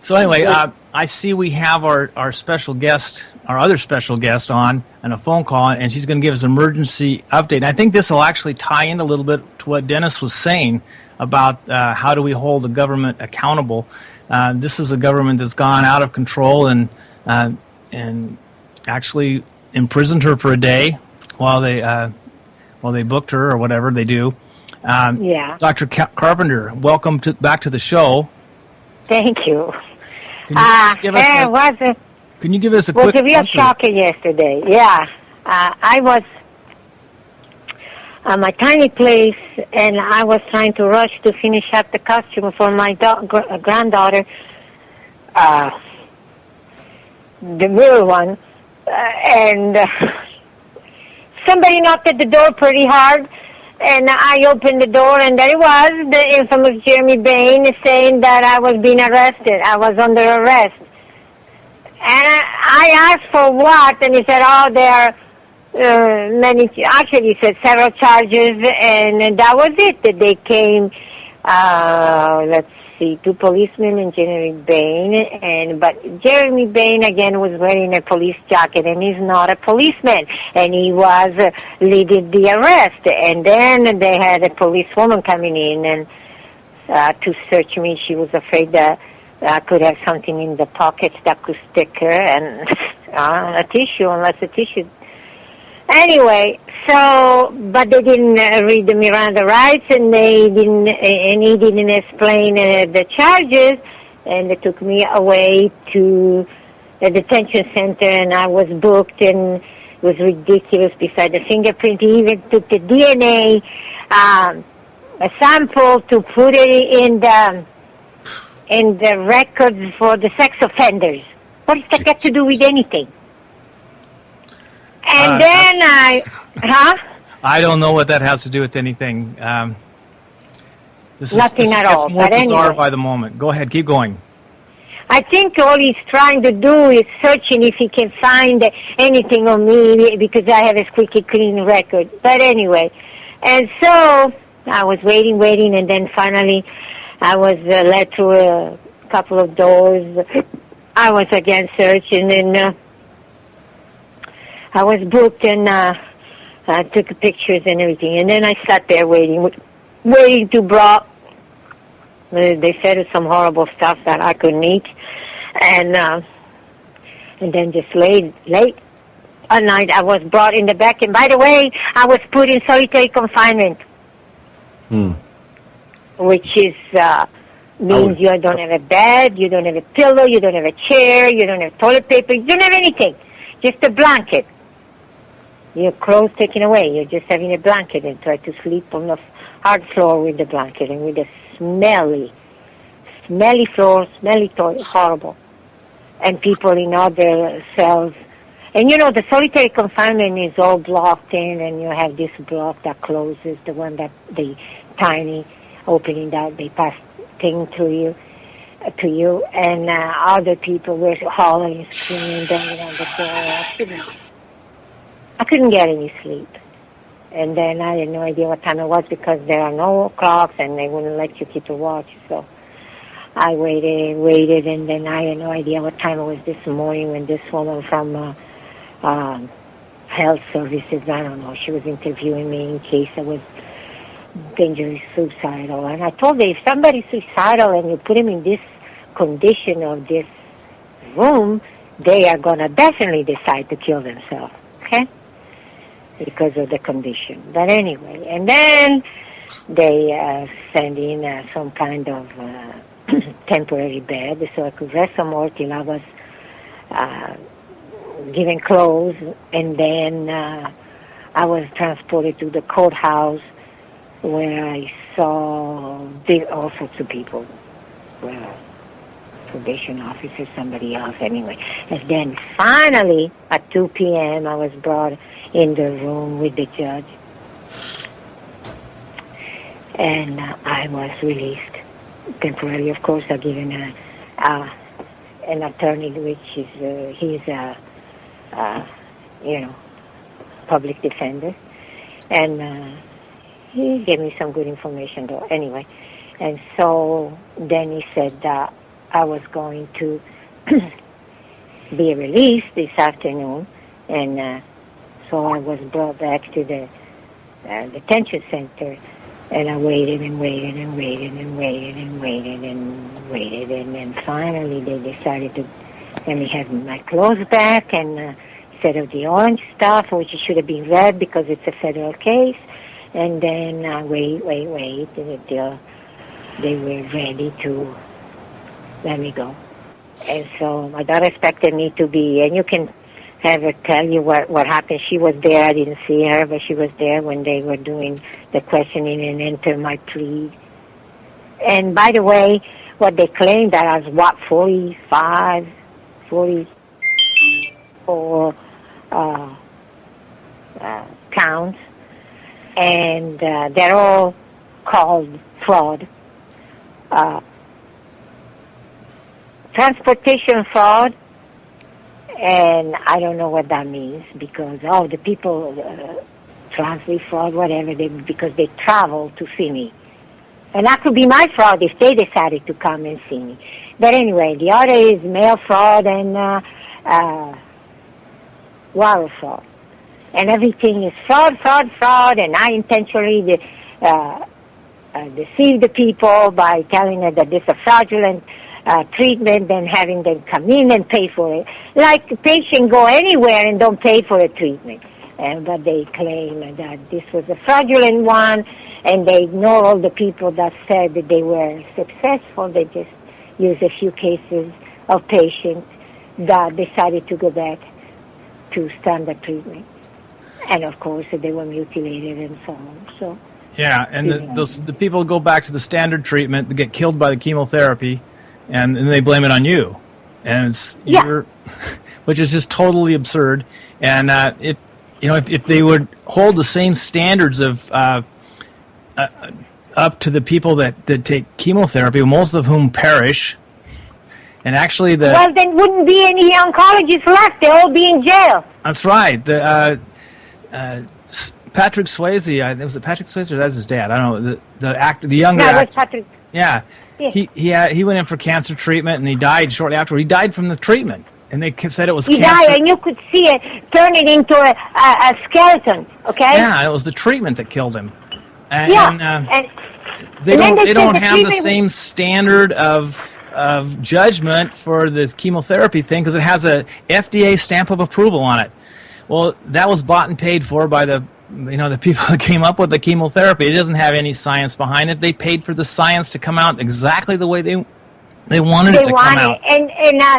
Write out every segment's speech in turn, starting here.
So anyway, I see we have our special guest, our other special guest on a phone call, and she's going to give us an emergency update. And I think this will actually tie in a little bit to what Dennis was saying about how do we hold the government accountable. This is a government that's gone out of control and actually imprisoned her for a day while they booked her or whatever they do. Yeah. Dr. Carpenter, welcome back to the show. Thank you. Can you give us a quick... It was a real shocker yesterday. Yeah. I was at my tiny place, and I was trying to rush to finish up the costume for my granddaughter, the little one, and somebody knocked at the door pretty hard, and I opened the door, and there it was, the infamous Jeremy Bain saying that I was being arrested. I was under arrest. And I asked for what, and he said, oh, there are many, actually he said several charges, and that was it. That they came, let's see, 2 policemen and Jeremy Bain, but Jeremy Bain, again, was wearing a police jacket, and he's not a policeman, and he was leading the arrest. And then they had a policewoman coming in and to search me. She was afraid that I could have something in the pockets that could stick her, and a tissue, unless a tissue. Anyway, so, but they didn't read the Miranda rights, and he didn't explain the charges, and they took me away to the detention center, and I was booked, and it was ridiculous. Beside the fingerprint, he even took the DNA a sample to put it in the records for the sex offenders. What does that got to do with anything? And then I don't know what that has to do with anything. This Nothing at all. It's more but bizarre anyway, by the moment. Go ahead, keep going. I think all he's trying to do is searching if he can find anything on me because I have a squeaky clean record. But anyway, and so I was waiting, and then finally I was led through a couple of doors. I was again searching, and I was booked, and I took pictures and everything. And then I sat there waiting to brought. They said some horrible stuff that I couldn't eat, and then just late at night I was brought in the back. And by the way, I was put in solitary confinement. Which is means you don't have a bed, you don't have a pillow, you don't have a chair, you don't have toilet paper, you don't have anything, just a blanket. Your clothes taken away. You're just having a blanket and try to sleep on the hard floor with the blanket and with the smelly floor, smelly toilet, horrible. And people in other cells. And the solitary confinement is all blocked in, and you have this block that closes, the one that the tiny opening that they pass thing to you, and other people were hollering, screaming, banging on the door. I couldn't get any sleep. And then I had no idea what time it was because there are no clocks and they wouldn't let you keep a watch. So I waited, and then I had no idea what time it was this morning when this woman from health services, I don't know, she was interviewing me in case I was dangerously suicidal. And I told her, if somebody's suicidal and you put him in this condition of this room, they are going to definitely decide to kill themselves, okay? Because of the condition. But anyway, and then they send in some kind of temporary bed so I could rest some more till I was given clothes, and then I was transported to the courthouse where I saw all sorts of people. Well, probation officer, somebody else, anyway. And then finally, at 2 p.m., I was brought in the room with the judge. And I was released temporarily. Of course, I given an attorney, which is, he's a, public defender. And he gave me some good information, though, anyway. And so then he said, I was going to be released this afternoon, and so I was brought back to the detention center, and I waited and waited and waited and waited and waited and waited, and then finally they decided to let me have my clothes back, and instead of the orange stuff, which should have been red because it's a federal case, and then wait until they were ready to let me go. And so my daughter expected me to be, and you can have her tell you what happened. She was there. I didn't see her, but she was there when they were doing the questioning and enter my plea. And by the way, what they claimed that I was, 44 counts, and they're all called fraud. Transportation fraud, and I don't know what that means because the people translate fraud, whatever, because they travel to see me. And that could be my fraud if they decided to come and see me. But anyway, the other is mail fraud and wire fraud. And everything is fraud, and I intentionally deceive the people by telling them that this is a fraudulent treatment, then having them come in and pay for it. Like the patient go anywhere and don't pay for a treatment. But they claim that this was a fraudulent one, and they ignore all the people that said that they were successful. They just use a few cases of patients that decided to go back to standard treatment. And of course, they were mutilated and so on. So yeah, and the people go back to the standard treatment, they get killed by the chemotherapy, and they blame it on you, and it's which is just totally absurd. And if they would hold the same standards of up to the people that take chemotherapy, most of whom perish, and actually well, then wouldn't be any oncologists left. They'll all be in jail. That's right. Patrick Swayze, was it Patrick Swayze or that's his dad? I don't know. The younger actor. That was Patrick. Yeah. He went in for cancer treatment and he died shortly after. He died from the treatment, and they said it was cancer. He died, and you could see it turn it into a skeleton. Okay. Yeah, it was the treatment that killed him. And they and don't have the same standard of judgment for this chemotherapy thing because it has a FDA stamp of approval on it. Well, that was bought and paid for by the people that came up with the chemotherapy. It doesn't have any science behind it. They paid for the science to come out exactly the way they wanted it to come out. And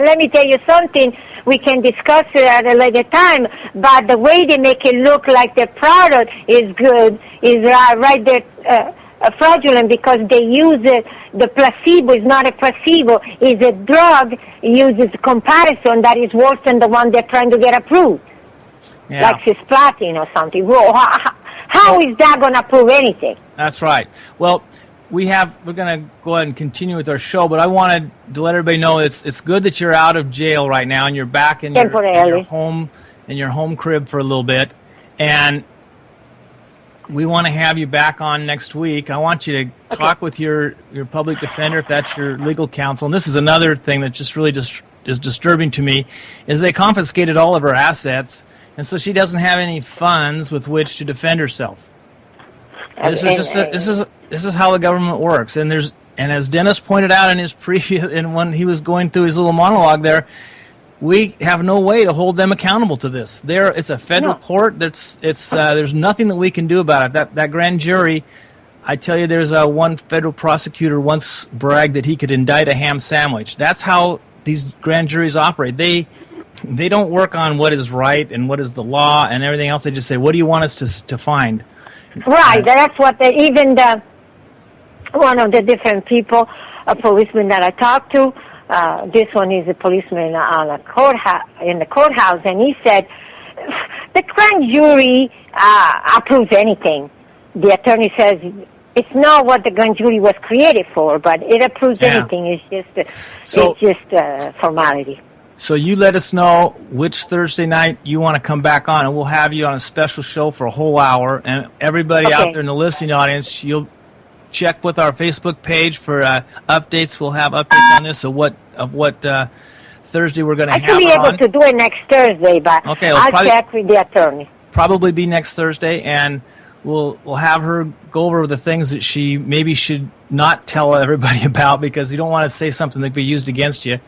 let me tell you something. We can discuss it at a later time. But the way they make it look like the product is good is right there fraudulent because they use it. The placebo is not a placebo. It's a drug uses comparison that is worse than the one they're trying to get approved. Yeah. Like cisplatin or something. Well, how is that going to prove anything? That's right. Well, we're going to go ahead and continue with our show, but I wanted to let everybody know it's good that you're out of jail right now and you're back in your home crib for a little bit, and we want to have you back on next week. I want you to talk with your public defender if that's your legal counsel. And this is another thing that just really is disturbing to me is they confiscated all of her assets. And so she doesn't have any funds with which to defend herself. This is how the government works. And as Dennis pointed out in his when he was going through his little monologue there, we have no way to hold them accountable to this. It's a federal court. There's nothing that we can do about it. That grand jury, I tell you, there's one federal prosecutor once bragged that he could indict a ham sandwich. That's how these grand juries operate. They don't work on what is right and what is the law and everything else. They just say, what do you want us to find? Right. That's what one of the different people, a policeman that I talked to, this one is a policeman on in the courthouse, and he said, the grand jury approves anything. The attorney says, it's not what the grand jury was created for, but it approves anything. It's just formality. So you let us know which Thursday night you want to come back on, and we'll have you on a special show for a whole hour. And everybody out there in the listening audience, check with our Facebook page for updates. We'll have updates on this of what Thursday we're going to have her on. I could be able to do it next Thursday, but okay, I'll check with the attorney. Probably be next Thursday, and we'll have her go over the things that she maybe should not tell everybody about, because you don't want to say something that could be used against you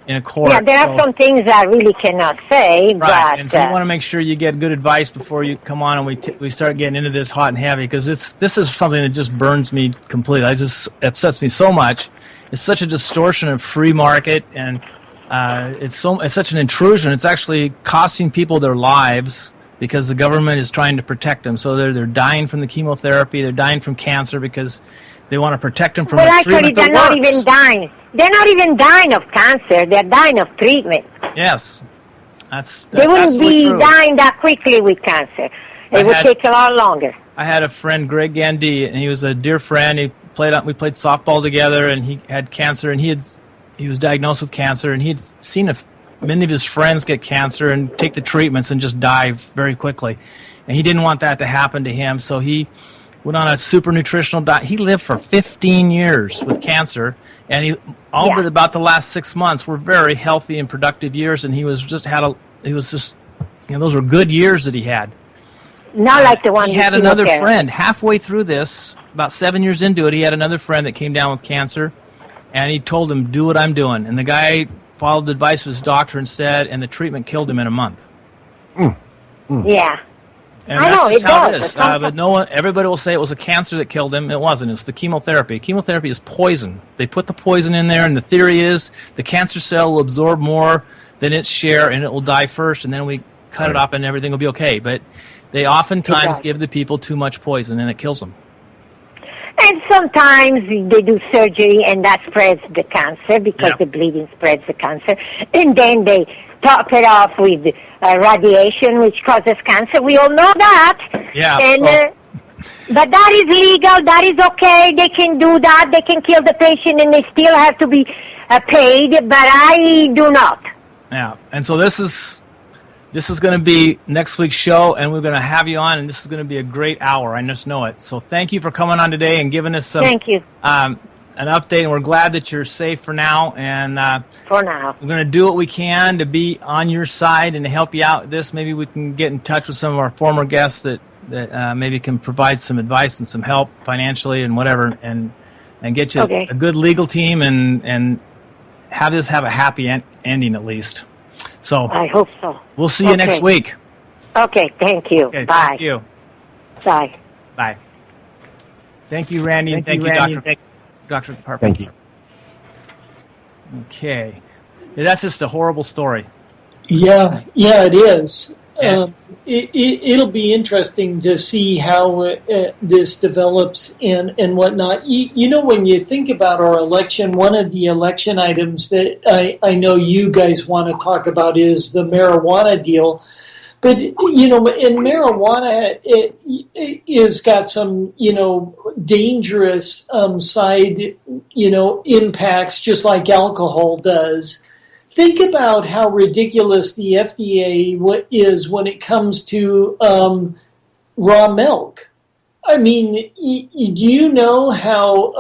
in a court. Yeah, there are some things I really cannot say. Right, but, and so you want to make sure you get good advice before you come on and we start getting into this hot and heavy, because this is something that just burns me completely. It just upsets me so much. It's such a distortion of free market, and it's such an intrusion. It's actually costing people their lives, because the government is trying to protect them. So they're dying from the chemotherapy, they're dying from cancer, because they want to protect them from the treatment that works. Well, actually, they're not even dying. They're not even dying of cancer. They're dying of treatment. Yes. That's they wouldn't be true. dying that quickly with cancer. It would take a lot longer. I had a friend, Greg Gandy, and he was a dear friend. We played softball together, and he had cancer, and he was diagnosed with cancer, and he had seen many of his friends get cancer and take the treatments and just die very quickly. And he didn't want that to happen to him, so he went on a super nutritional diet. He lived for 15 years with cancer, and but about the last 6 months were very healthy and productive years, and those were good years that he had. Not like the one he had another friend halfway through this, about 7 years into it. He had another friend that came down with cancer, and he told him, "Do what I'm doing." And the guy followed the advice of his doctor and the treatment killed him in a month. Yeah. And that's just how it is. But everybody will say it was a cancer that killed him. It wasn't. It's the chemotherapy. Chemotherapy is poison. They put the poison in there, and the theory is the cancer cell will absorb more than its share, and it will die first, and then we cut it up, and everything will be okay. But they oftentimes give the people too much poison, and it kills them. And sometimes they do surgery, and that spreads the cancer, because the bleeding spreads the cancer. And then they top it off with radiation, which causes cancer. We all know that. Yeah. And, but that is legal. That is okay. They can do that. They can kill the patient, and they still have to be paid. But I do not. Yeah. And so this is going to be next week's show, and we're going to have you on, and this is going to be a great hour. I just know it. So thank you for coming on today and giving us an update, and we're glad that you're safe for now. And for now, we're going to do what we can to be on your side and to help you out with this. Maybe we can get in touch with some of our former guests that maybe can provide some advice and some help financially and whatever, and get you a good legal team and have this have a happy ending at least. So I hope so. We'll see you next week. Okay, thank you. Okay, bye. Thank you. Bye. Bye. Thank you, Randy, and thank you, Dr. Carpenter. Thank you. Okay. Yeah, that's just a horrible story. Yeah, it is. Yeah. It'll be interesting to see how this develops and whatnot. You know, when you think about our election, one of the election items that I know you guys want to talk about is the marijuana deal. But, you know, in marijuana, it is got some, dangerous side, impacts, just like alcohol does. Think about how ridiculous the FDA is when it comes to raw milk. I mean, do you know how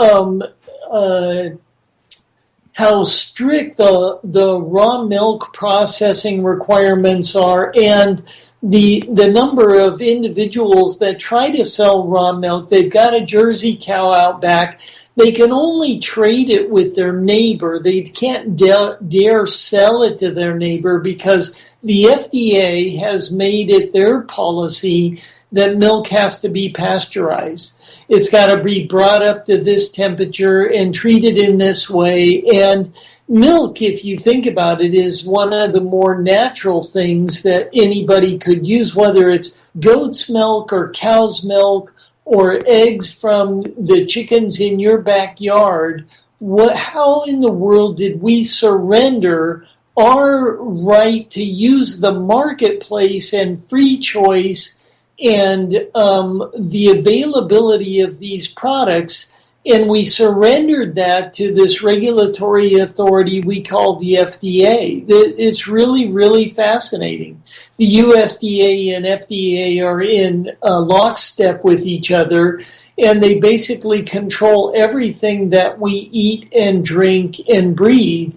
strict the raw milk processing requirements are, and the number of individuals that try to sell raw milk? They've got a Jersey cow out back. They can only trade it with their neighbor. They can't dare sell it to their neighbor because the FDA has made it their policy that milk has to be pasteurized. It's got to be brought up to this temperature and treated in this way. And milk, if you think about it, is one of the more natural things that anybody could use, whether it's goat's milk or cow's milk or eggs from the chickens in your backyard. How in the world did we surrender our right to use the marketplace and free choice and the availability of these products And we surrendered that to this regulatory authority we call the FDA. It's really, really fascinating. The USDA and FDA are in lockstep with each other, and they basically control everything that we eat and drink and breathe,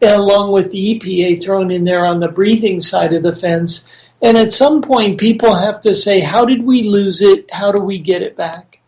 along with the EPA thrown in there on the breathing side of the fence. And at some point, people have to say, how did we lose it? How do we get it back?